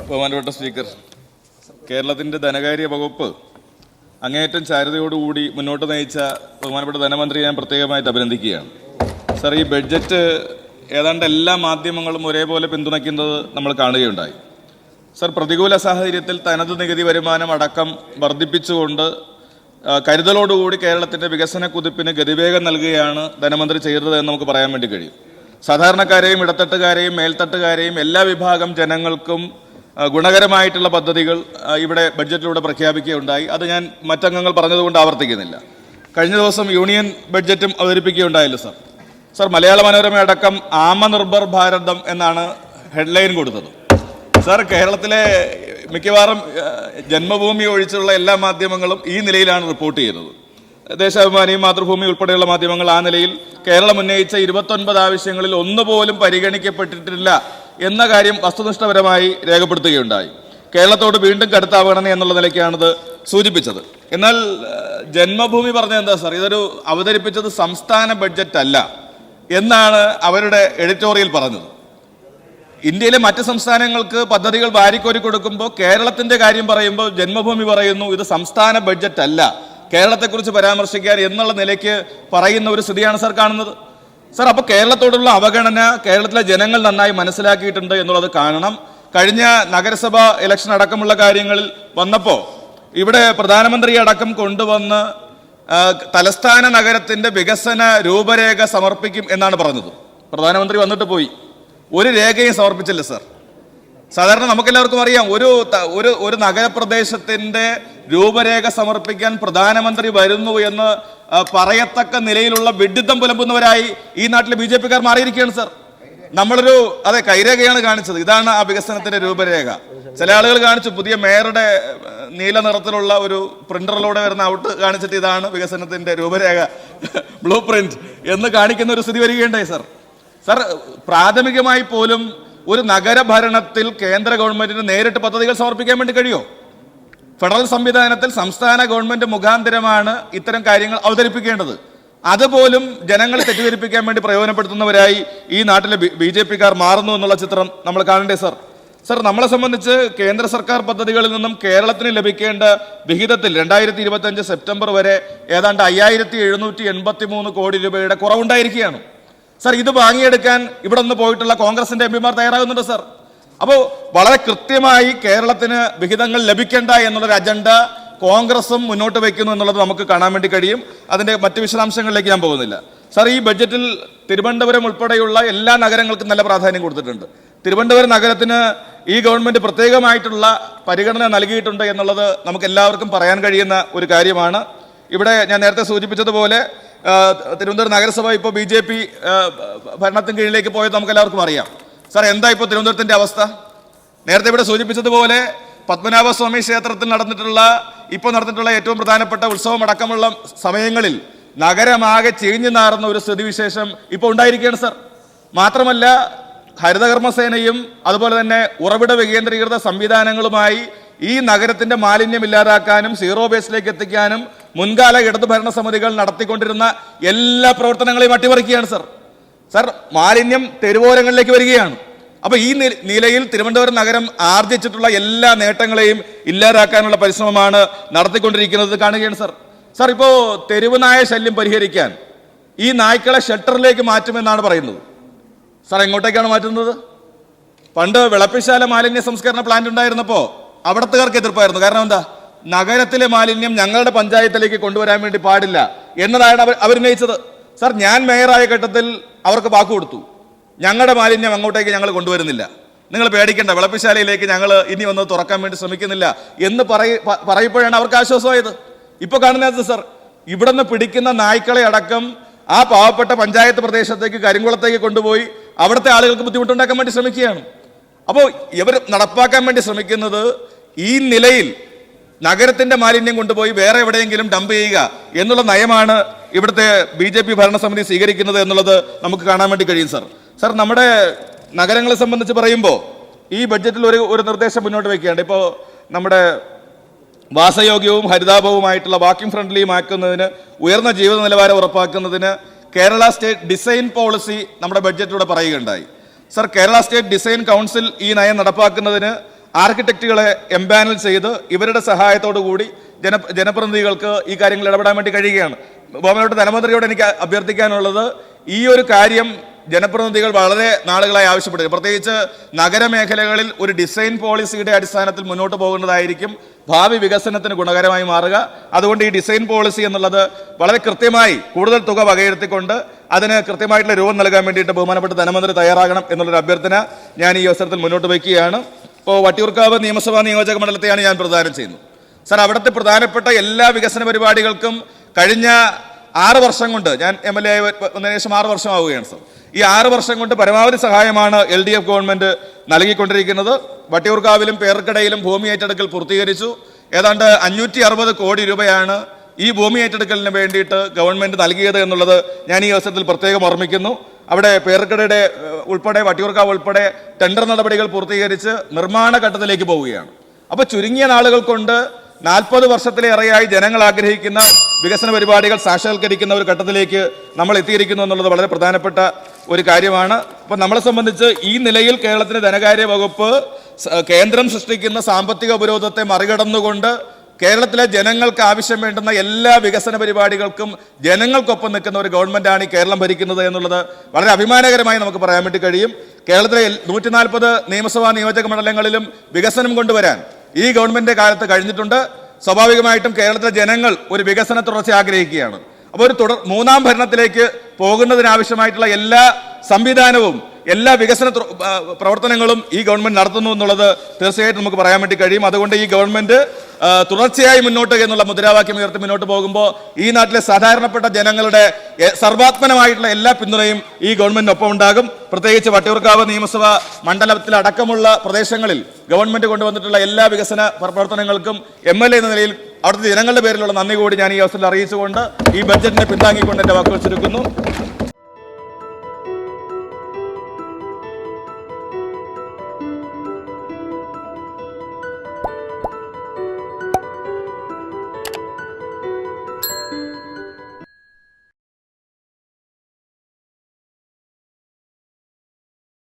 ബഹുമാനപ്പെട്ട സ്പീക്കർ, കേരളത്തിൻ്റെ ധനകാര്യ വകുപ്പ് അങ്ങേയറ്റം ചാരുതയോടുകൂടി മുന്നോട്ട് നയിച്ച ബഹുമാനപ്പെട്ട ധനമന്ത്രിയെ ഞാൻ പ്രത്യേകമായിട്ട് അഭിനന്ദിക്കുകയാണ്. സർ, ഈ ബഡ്ജറ്റ് ഏതാണ്ട് എല്ലാ മാധ്യമങ്ങളും ഒരേപോലെ പിന്തുണയ്ക്കുന്നത് നമ്മൾ കാണുകയുണ്ടായി. സർ, പ്രതികൂല സാഹചര്യത്തിൽ തനത് നികുതി വരുമാനം അടക്കം വർദ്ധിപ്പിച്ചുകൊണ്ട് കരുതലോടുകൂടി കേരളത്തിൻ്റെ വികസന കുതിപ്പിന് ഗതിവേഗം നൽകുകയാണ് ധനമന്ത്രി ചെയ്തത് എന്ന് നമുക്ക് പറയാൻ വേണ്ടി കഴിയും. സാധാരണക്കാരെയും ഇടത്തട്ടുകാരെയും മേൽത്തട്ടുകാരെയും എല്ലാ വിഭാഗം ജനങ്ങൾക്കും ഗുണകരമായിട്ടുള്ള പദ്ധതികൾ ഇവിടെ ബഡ്ജറ്റിലൂടെ പ്രഖ്യാപിക്കുകയുണ്ടായി. അത് ഞാൻ മറ്റംഗങ്ങൾ പറഞ്ഞതുകൊണ്ട് ആവർത്തിക്കുന്നില്ല. കഴിഞ്ഞ ദിവസം union ബഡ്ജറ്റും അവതരിപ്പിക്കുകയുണ്ടായല്ലോ sir. Sir, Malayala Manorama അടക്കം ആത്മനിർഭർ ഭാരതം എന്നാണ് ഹെഡ്ലൈൻ കൊടുത്തത്. സർ, കേരളത്തിലെ മിക്കവാറും ജന്മഭൂമി ഒഴിച്ചുള്ള എല്ലാ മാധ്യമങ്ങളും ഈ നിലയിലാണ് റിപ്പോർട്ട് ചെയ്തത്. ദേശാഭിമാനി, മാതൃഭൂമി ഉൾപ്പെടെയുള്ള മാധ്യമങ്ങൾ ആ നിലയിൽ കേരളം ഉന്നയിച്ച 29 ആവശ്യങ്ങളിൽ ഒന്നുപോലും പരിഗണിക്കപ്പെട്ടിട്ടില്ല എന്ന കാര്യം വസ്തുനിഷ്ഠപരമായി രേഖപ്പെടുത്തുകയുണ്ടായി. കേരളത്തോട് വീണ്ടും കടുത്ത അവഗണന എന്നുള്ള നിലയ്ക്കാണിത് സൂചിപ്പിച്ചത്. എന്നാൽ ജന്മഭൂമി പറഞ്ഞത് എന്താ സാർ? ഇതൊരു അവതരിപ്പിച്ചത് സംസ്ഥാന ബഡ്ജറ്റ് അല്ല എന്നാണ് അവരുടെ എഡിറ്റോറിയൽ പറഞ്ഞത്. ഇന്ത്യയിലെ മറ്റ് സംസ്ഥാനങ്ങൾക്ക് പദ്ധതികൾ വാരിക്കോരി കൊടുക്കുമ്പോൾ കേരളത്തിന്റെ കാര്യം പറയുമ്പോൾ ജന്മഭൂമി പറയുന്നു ഇത് സംസ്ഥാന ബഡ്ജറ്റ് അല്ല, കേരളത്തെക്കുറിച്ച് പരാമർശിക്കാൻ എന്നുള്ള നിലയ്ക്ക് പറയുന്ന ഒരു സ്ഥിതിയാണ് സാർ കാണുന്നത്. സാർ, അപ്പോൾ കേരളത്തോടുള്ള അവഗണന കേരളത്തിലെ ജനങ്ങൾ നന്നായി മനസ്സിലാക്കിയിട്ടുണ്ട് എന്നുള്ളത് കാണണം. കഴിഞ്ഞ നഗരസഭ ഇലക്ഷൻ അടക്കമുള്ള കാര്യങ്ങളിൽ വന്നപ്പോൾ ഇവിടെ പ്രധാനമന്ത്രി അടക്കം കൊണ്ടുവന്ന് തലസ്ഥാന നഗരത്തിന്റെ വികസന രൂപരേഖ സമർപ്പിക്കും എന്നാണ് പറഞ്ഞത്. പ്രധാനമന്ത്രി വന്നിട്ട് പോയി, ഒരു രേഖയും സമർപ്പിച്ചില്ല സാർ. സാധാരണ നമുക്കെല്ലാവർക്കും അറിയാം, ഒരു നഗരപ്രദേശത്തിന്റെ രൂപരേഖ സമർപ്പിക്കാൻ പ്രധാനമന്ത്രി വരുന്നു എന്ന് പറയത്തക്ക നിലയിലുള്ള വിഡിത്തം പുലമ്പുന്നവരായി ഈ നാട്ടിലെ BJP-ക്കാർ മാറിയിരിക്കുകയാണ് സാർ. നമ്മളൊരു കൈരേഖയാണ് കാണിച്ചത്, ഇതാണ് ആ വികസനത്തിന്റെ രൂപരേഖ. ചില ആളുകൾ കാണിച്ചു പുതിയ മേയറുടെ നീല നിറത്തിലുള്ള ഒരു പ്രിന്ററിലൂടെ വരുന്ന ഔട്ട് കാണിച്ചിട്ട് ഇതാണ് വികസനത്തിന്റെ രൂപരേഖ, ബ്ലൂ പ്രിന്റ് എന്ന് കാണിക്കുന്ന ഒരു സ്ഥിതി വരികയുണ്ടായി സാർ. സാർ, പ്രാഥമികമായി പോലും ഒരു നഗരഭരണത്തിൽ കേന്ദ്ര ഗവൺമെന്റിന് നേരിട്ട് പദ്ധതികൾ സമർപ്പിക്കാൻ വേണ്ടി കഴിയുമോ? ഫെഡറൽ സംവിധാനത്തിൽ സംസ്ഥാന ഗവൺമെന്റ് മുഖാന്തരമാണ് ഇത്തരം കാര്യങ്ങൾ അവതരിപ്പിക്കേണ്ടത്. അതുപോലും ജനങ്ങളെ തെറ്റിദ്ധരിപ്പിക്കാൻ വേണ്ടി പ്രയോജനപ്പെടുത്തുന്നവരായി ഈ നാട്ടിലെ BJP-ക്കാർ മാറുന്നു എന്നുള്ള ചിത്രം നമ്മൾ കാണണ്ടേ സാർ? സാർ, നമ്മളെ സംബന്ധിച്ച് കേന്ദ്ര സർക്കാർ പദ്ധതികളിൽ നിന്നും കേരളത്തിന് ലഭിക്കേണ്ട വിഹിതത്തിൽ 2025 സെപ്റ്റംബർ വരെ ഏതാണ്ട് 5783 കോടി രൂപയുടെ കുറവുണ്ടായിരിക്കുകയാണ് സാർ. ഇത് വാങ്ങിയെടുക്കാൻ ഇവിടെ നിന്ന് പോയിട്ടുള്ള കോൺഗ്രസിന്റെ MP-മാർ തയ്യാറാകുന്നുണ്ട് സാർ. അപ്പോൾ വളരെ കൃത്യമായി കേരളത്തിന് വിഹിതങ്ങൾ ലഭിക്കേണ്ട എന്നുള്ളൊരു അജണ്ട കോൺഗ്രസും മുന്നോട്ട് വയ്ക്കുന്നു എന്നുള്ളത് നമുക്ക് കാണാൻ വേണ്ടി കഴിയും. അതിന്റെ മറ്റ് വിശദാംശങ്ങളിലേക്ക് ഞാൻ പോകുന്നില്ല സാർ. ഈ ബഡ്ജറ്റിൽ തിരുവനന്തപുരം ഉൾപ്പെടെയുള്ള എല്ലാ നഗരങ്ങൾക്കും നല്ല പ്രാധാന്യം കൊടുത്തിട്ടുണ്ട്. തിരുവനന്തപുരം നഗരത്തിന് ഈ ഗവൺമെന്റ് പ്രത്യേകമായിട്ടുള്ള പരിഗണന നൽകിയിട്ടുണ്ട് എന്നുള്ളത് നമുക്ക് എല്ലാവർക്കും പറയാൻ കഴിയുന്ന ഒരു കാര്യമാണ്. ഇവിടെ ഞാൻ നേരത്തെ സൂചിപ്പിച്ചതുപോലെ തിരുവനന്തപുരം നഗരസഭ ഇപ്പോൾ BJP ഭരണത്തിന് കീഴിലേക്ക് പോയത് നമുക്ക് എല്ലാവർക്കും അറിയാം സാർ. എന്താ ഇപ്പോൾ തിരുവനന്തപുരത്തിന്റെ അവസ്ഥ? നേരത്തെ ഇവിടെ സൂചിപ്പിച്ചതുപോലെ പത്മനാഭസ്വാമി ക്ഷേത്രത്തിൽ ഇപ്പോൾ നടന്നിട്ടുള്ള ഏറ്റവും പ്രധാനപ്പെട്ട ഉത്സവം അടക്കമുള്ള സമയങ്ങളിൽ നഗരമാകെ ചീഞ്ഞു നാറുന്ന ഒരു സ്ഥിതിവിശേഷം ഇപ്പോൾ ഉണ്ടായിരിക്കുകയാണ് സാർ. മാത്രമല്ല, ഹരിതകർമ്മസേനയും അതുപോലെ തന്നെ ഉറവിട വികേന്ദ്രീകൃത സംവിധാനങ്ങളുമായി ഈ നഗരത്തിന്റെ മാലിന്യം ഇല്ലാതാക്കാനും സീറോ വേസ്റ്റിലേക്ക് എത്തിക്കാനും മുൻകാല ഇടതു ഭരണ സമിതികൾ നടത്തിക്കൊണ്ടിരുന്ന എല്ലാ പ്രവർത്തനങ്ങളെയും അട്ടിമറിക്കുകയാണ് സാർ. സാർ, മാലിന്യം തെരുവോരങ്ങളിലേക്ക് വരികയാണ്. അപ്പൊ ഈ നിലയിൽ തിരുവനന്തപുരം നഗരം ആർജിച്ചിട്ടുള്ള എല്ലാ നേട്ടങ്ങളെയും ഇല്ലാതാക്കാനുള്ള പരിശ്രമമാണ് നടത്തിക്കൊണ്ടിരിക്കുന്നത് കാണുകയാണ് സാർ. സാർ, ഇപ്പോ തെരുവ് നായ ശല്യം പരിഹരിക്കാൻ ഈ നായ്ക്കളെ ഷെൽട്ടറിലേക്ക് മാറ്റുമെന്നാണ് പറയുന്നത്. സാർ, എങ്ങോട്ടേക്കാണ് മാറ്റുന്നത്? പണ്ട് വിളപ്പിശാല മാലിന്യ സംസ്കരണ പ്ലാന്റ് ഉണ്ടായിരുന്നപ്പോ അവിടത്തുകാർക്ക് എതിർപ്പായിരുന്നു. കാരണം എന്താ? നഗരത്തിലെ മാലിന്യം ഞങ്ങളുടെ പഞ്ചായത്തിലേക്ക് കൊണ്ടുവരാൻ വേണ്ടി പാടില്ല എന്നതാണ് അവരുന്നയിച്ചത്. സാർ, ഞാൻ മേയറായ ഘട്ടത്തിൽ അവർക്ക് വാക്ക് കൊടുത്തു, ഞങ്ങളുടെ മാലിന്യം അങ്ങോട്ടേക്ക് ഞങ്ങൾ കൊണ്ടുവരുന്നില്ല, നിങ്ങൾ പേടിക്കേണ്ട, വിളപ്പിശാലയിലേക്ക് ഞങ്ങൾ ഇനി വന്ന് തുറക്കാൻ വേണ്ടി ശ്രമിക്കുന്നില്ല എന്ന് പറയുമ്പോഴാണ് അവർക്ക് ആശ്വാസമായത്. ഇപ്പൊ കാണുന്നത് സാർ, ഇവിടെ നിന്ന് പിടിക്കുന്ന നായ്ക്കളെ അടക്കം ആ പാവപ്പെട്ട പഞ്ചായത്ത് പ്രദേശത്തേക്ക് കരിങ്കുളത്തേക്ക് കൊണ്ടുപോയി അവിടുത്തെ ആളുകൾക്ക് ബുദ്ധിമുട്ടുണ്ടാക്കാൻ വേണ്ടി ശ്രമിക്കുകയാണ്. അപ്പോൾ ഇവർ നടപ്പാക്കാൻ വേണ്ടി ശ്രമിക്കുന്നത് ഈ നിലയിൽ നഗരത്തിന്റെ മാലിന്യം കൊണ്ടുപോയി വേറെ എവിടെയെങ്കിലും ഡംപ് ചെയ്യുക എന്നുള്ള നയമാണ് ഇവിടുത്തെ BJP ഭരണസമിതി സ്വീകരിക്കുന്നത് എന്നുള്ളത് നമുക്ക് കാണാൻ വേണ്ടി കഴിയും സാർ. സാർ, നമ്മുടെ നഗരങ്ങളെ സംബന്ധിച്ച് പറയുമ്പോൾ ഈ ബഡ്ജറ്റിൽ ഒരു നിർദ്ദേശം മുന്നോട്ട് വയ്ക്കുകയാണ്. ഇപ്പോൾ നമ്മുടെ വാസയോഗ്യവും ഹരിതാഭവുമായിട്ടുള്ള വാക്കിംഗ് ഫ്രണ്ട്ലിയും ആക്കുന്നതിന്, ഉയർന്ന ജീവിത നിലവാരം ഉറപ്പാക്കുന്നതിന് കേരള സ്റ്റേറ്റ് ഡിസൈൻ പോളിസി നമ്മുടെ ബഡ്ജറ്റിലൂടെ പറയുകയുണ്ടായി. Sir, Kerala state design council ഈ നയം നടപ്പാക്കുന്നതിന് ആർക്കിടെക്റ്റുകളെ എംപാനൽ ചെയ്ത് ഇവരുടെ സഹായത്തോടു കൂടി ജനപ്രതിനിധികൾക്ക് ഈ കാര്യങ്ങൾ ഇടപെടാൻ വേണ്ടി കഴിയുകയാണ്. ബഹുമാനപ്പെട്ട ധനമന്ത്രിയോട് എനിക്ക് അഭ്യർത്ഥിക്കാനുള്ളത്, ഈ ഒരു കാര്യം ജനപ്രതിനിധികൾ വളരെ നാളുകളായി ആവശ്യപ്പെട്ടു. പ്രത്യേകിച്ച് നഗരമേഖലകളിൽ ഒരു ഡിസൈൻ പോളിസിയുടെ അടിസ്ഥാനത്തിൽ മുന്നോട്ട് പോകുന്നതായിരിക്കും ഭാവി വികസനത്തിന് ഗുണകരമായി മാറുക. അതുകൊണ്ട് ഈ ഡിസൈൻ പോളിസി എന്നുള്ളത് വളരെ കൃത്യമായി കൂടുതൽ തുക വകയിരുത്തിക്കൊണ്ട് അതിന് കൃത്യമായിട്ടുള്ള രൂപം നൽകാൻ വേണ്ടിയിട്ട് ബഹുമാനപ്പെട്ട ധനമന്ത്രി തയ്യാറാകണം എന്നുള്ളൊരു അഭ്യർത്ഥന ഞാൻ ഈ അവസരത്തിൽ മുന്നോട്ട് വയ്ക്കുകയാണ്. ഇപ്പോൾ വട്ടിയൂർക്കാവ് നിയമസഭാ നിയോജക മണ്ഡലത്തെയാണ് ഞാൻ പ്രദാനം ചെയ്യുന്നത്. സർ, അവിടുത്തെ പ്രധാനപ്പെട്ട എല്ലാ വികസന പരിപാടികൾക്കും കഴിഞ്ഞ 6 വർഷം കൊണ്ട്, ഞാൻ MLA ആയി വന്നതിന് ശേഷം 6 വർഷമാവുകയാണ് സർ, ഈ 6 വർഷം കൊണ്ട് പരമാവധി സഹായമാണ് LDF ഗവൺമെന്റ് നൽകിക്കൊണ്ടിരിക്കുന്നത്. വട്ടിയൂർക്കാവിലും പേർക്കടയിലും ഭൂമി ഏറ്റെടുക്കൽ പൂർത്തീകരിച്ചു. ഏതാണ്ട് 560 കോടി രൂപയാണ് ഈ ഭൂമി ഏറ്റെടുക്കലിന് വേണ്ടിയിട്ട് ഗവൺമെന്റ് നൽകിയത് എന്നുള്ളത് ഞാൻ ഈ അവസരത്തിൽ പ്രത്യേകം ഓർമ്മിക്കുന്നു. അവിടെ പേർക്കടയുടെ ഉൾപ്പെടെ വട്ടിയൂർക്കാവ് ഉൾപ്പെടെ ടെൻഡർ നടപടികൾ പൂർത്തീകരിച്ച് നിർമ്മാണ ഘട്ടത്തിലേക്ക് പോവുകയാണ്. അപ്പോൾ ചുരുങ്ങിയ നാളുകൾ കൊണ്ട് 40 വർഷത്തിലേറെയായി ജനങ്ങൾ ആഗ്രഹിക്കുന്ന വികസന പരിപാടികൾ സാക്ഷാത്കരിക്കുന്ന ഒരു ഘട്ടത്തിലേക്ക് നമ്മൾ എത്തിയിരിക്കുന്നു എന്നുള്ളത് വളരെ പ്രധാനപ്പെട്ട ഒരു കാര്യമാണ്. അപ്പം നമ്മളെ സംബന്ധിച്ച് ഈ നിലയിൽ കേരളത്തിന്റെ ധനകാര്യ വകുപ്പ് കേന്ദ്രം സൃഷ്ടിക്കുന്ന സാമ്പത്തിക ഉപരോധത്തെ മറികടന്നുകൊണ്ട് കേരളത്തിലെ ജനങ്ങൾക്ക് ആവശ്യം വേണ്ടുന്ന എല്ലാ വികസന പരിപാടികൾക്കും ജനങ്ങൾക്കൊപ്പം നിൽക്കുന്ന ഒരു ഗവൺമെന്റാണ് ഈ കേരളം ഭരിക്കുന്നത് എന്നുള്ളത് വളരെ അഭിമാനകരമായി നമുക്ക് പറയാൻ വേണ്ടി കഴിയും. കേരളത്തിലെ 140 നിയമസഭാ നിയോജക മണ്ഡലങ്ങളിലും വികസനം കൊണ്ടുവരാൻ ഈ ഗവൺമെന്റിന്റെ കാലത്ത് കഴിഞ്ഞിട്ടുണ്ട്. സ്വാഭാവികമായിട്ടും കേരളത്തിലെ ജനങ്ങൾ ഒരു വികസന തുടർച്ച ആഗ്രഹിക്കുകയാണ്. അപ്പോൾ ഒരു മൂന്നാം ഭരണത്തിലേക്ക് പോകുന്നതിനാവശ്യമായിട്ടുള്ള എല്ലാ സംവിധാനവും എല്ലാ വികസന പ്രവർത്തനങ്ങളും ഈ ഗവൺമെന്റ് നടത്തുന്നു എന്നുള്ളത് തീർച്ചയായിട്ടും നമുക്ക് പറയാൻ വേണ്ടി കഴിയും. അതുകൊണ്ട് ഈ ഗവൺമെന്റ് തുടർച്ചയായി മുന്നോട്ട് എന്നുള്ള മുദ്രാവാക്യം ഉയർത്തി മുന്നോട്ട് പോകുമ്പോൾ ഈ നാട്ടിലെ സാധാരണപ്പെട്ട ജനങ്ങളുടെ സർവാത്മനമായിട്ടുള്ള എല്ലാ പിന്തുണയും ഈ ഗവൺമെന്റിനൊപ്പം ഉണ്ടാകും. പ്രത്യേകിച്ച് വട്ടിയൂർക്കാവ് നിയമസഭാ മണ്ഡലത്തിലടക്കമുള്ള പ്രദേശങ്ങളിൽ ഗവൺമെന്റ് കൊണ്ടുവന്നിട്ടുള്ള എല്ലാ വികസന പ്രവർത്തനങ്ങൾക്കും MLA എന്ന നിലയിൽ അവിടുത്തെ ജനങ്ങളുടെ പേരിലുള്ള നന്ദി കൂടി ഞാൻ ഈ അവസരത്തിൽ അറിയിച്ചുകൊണ്ട് ഈ ബഡ്ജറ്റിനെ പിന്താങ്ങിക്കൊണ്ട് എന്റെ വാക്കുകൾ ചുരുക്കുന്നു.